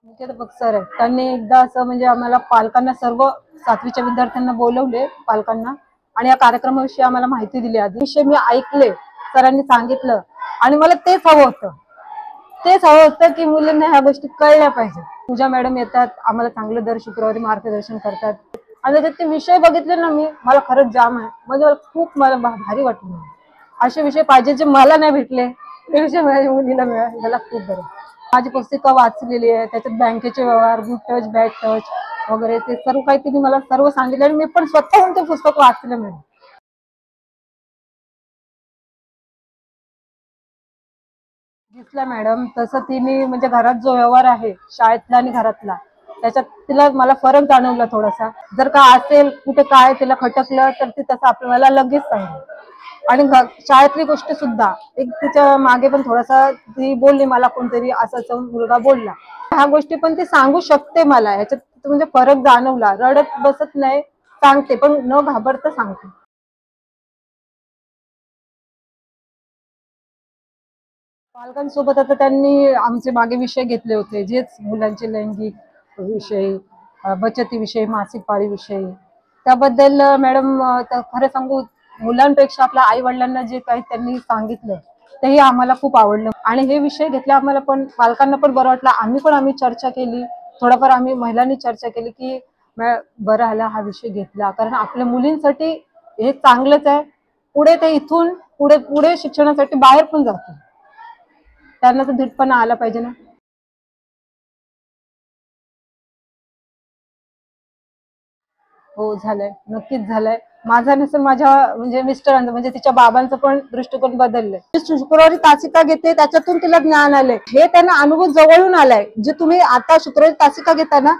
मुख्याध्यापक सर आहेत. त्यांनी एकदा असं म्हणजे आम्हाला पालकांना सर्व 7वीच्या विद्यार्थ्यांना बोलवले पालकांना आणि या कार्यक्रमाविषयी आम्हाला माहिती दिली. आधी विषय मी ऐकले, सरांनी सांगितलं आणि मला तेच हवं होतं की मुलींना ह्या गोष्टी कळल्या पाहिजे. पूजा मॅडम येतात, आम्हाला चांगलं दर शुक्रवारी मार्गदर्शन करतात आणि त्याच्यात ते विषय बघितले ना मी, मला खरंच जाम आहे. म्हणजे खूप मला भारी वाटलं. असे विषय पाहिजे जे मला नाही भेटले, ते विषय माझ्या मुलीला मिळाले, मला खूप बरं. माझी पुस्तिका वाचलेली आहे, त्याच्यात बँकेचे व्यवहार, गुड टच, बॅड टच वगैरे ते सर्व काही तिने मला सर्व सांगितलं आणि मी पण स्वतःहून ते पुस्तक वाचलं मॅडम. दिसला मॅडम तसं तिने म्हणजे घरात जो व्यवहार आहे शाळेतला आणि घरातला, त्याच्यात तिला मला फरक जाणवला थोडासा. जर का असेल कुठे काय तिला खटकलं तर ती तसं आपल्याला लगेच सांगेल. आणि शाळेतली गोष्ट सुद्धा एक तिच्या मागे पण थोडासा ती बोलली, मला कोणतरी असा मुलगा बोलला, ह्या गोष्टी पण ती सांगू शकते. मला याच्यात म्हणजे फरक जाणवला. रडत बसत नाही, सांगते पण न घाबरता सांगते. पालकांसोबत आता त्यांनी आमचे मागे विषय घेतले होते, जेच मुलांचे लैंगिक विषय, बचतीविषयी, मासिक पाळीविषयी. त्याबद्दल मॅडम खरं सांगू, मुलांपेक्षा आपल्या आई वडिलांना जे काही त्यांनी सांगितलं तेही आम्हाला खूप आवडलं आणि हे विषय घेतले आम्हाला पण पालकांना पण बरं वाटलं. आम्ही चर्चा केली, थोडंफार आम्ही महिलांनी चर्चा केली की बरं आला हा विषय घेतला, कारण आपल्या मुलींसाठी हे चांगलंच आहे. पुढे ते इथून पुढे पुढे शिक्षणासाठी बाहेर पण जातात, त्यांना तर धीटपणा आला पाहिजे ना. हो झालंय, नक्कीच झालंय. माझा नसेल, माझ्या म्हणजे मिस्टरांचा म्हणजे तिच्या बाबांचा पण दृष्टिकोन बदललाय. शुक्रवारी तासिका घेते त्याच्यातून तिला ज्ञान आलंय, हे त्यांना अनुभव जवळून आलाय. जे तुम्ही आता शुक्रवारी तासिका घेता ना,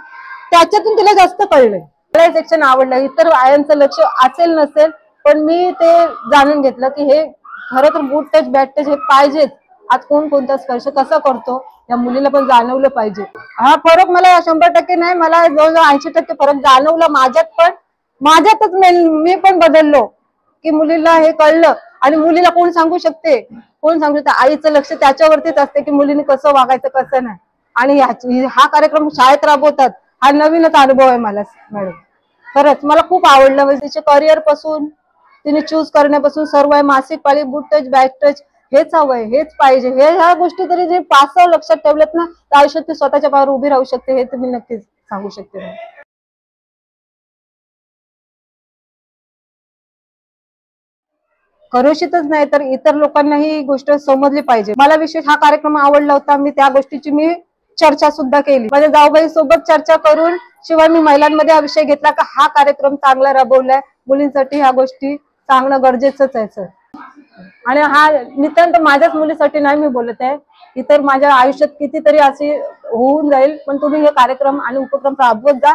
त्याच्यातून तिला जास्त कळलंय. मला सेक्शन आवडलं. इतर आयांचं लक्ष असेल नसेल, पण मी ते जाणून घेतलं की हे खरं तर गुड टच बॅड टच हे पाहिजेच. आज कोण कोणता स्पर्श कसा करतो या मुलीला पण जाणवलं पाहिजे. हा फरक मला 100% नाही, मला जवळजवळ 80% फरक जाणवला माझ्यात. पण माझ्यातच मी पण बदललो की मुलीला हे कळलं. आणि मुलीला कोण सांगू शकते, आईचं लक्ष त्याच्यावरतीच असते की मुलीने कसं वागायचं कसं नाही. आणि हा कार्यक्रम शाळेत राबवतात, हा नवीनच अनुभव आहे मला मॅडम. खरंच मला खूप आवडलं. म्हणजे तिचे करिअर पासून तिने चूज करण्यापासून सर्व आहे. मासिक पाळी, गुड टच, बॅड टच हेच हवंय, हेच पाहिजे. ह्या गोष्टी तरी जे 5-6 लक्षात ठेवलेत ना, तर आयुष्यात ती स्वतःच्या पायावर उभी राहू शकते, हे तुम्ही नक्कीच सांगू शकते. करोशीतच नाही तर इतर लोकांनाही ही गोष्ट समजली पाहिजे. मला विशेष हा कार्यक्रम आवडला होता. मी त्या गोष्टीची चर्चा सुद्धा केली. माझ्या जाऊबाई सोबत चर्चा करून शिवाय मी महिलांमध्ये हा विषय घेतला का हा कार्यक्रम चांगला राबवलाय, मुलींसाठी ह्या गोष्टी सांगणं गरजेचंच आहे सर. आणि हा नितांत माझ्याच मुलीसाठी नाही मी बोलत आहे, इतर माझ्या आयुष्यात कितीतरी अशी होऊन जाईल. पण तुम्ही हे कार्यक्रम आणि उपक्रम राबवत जा.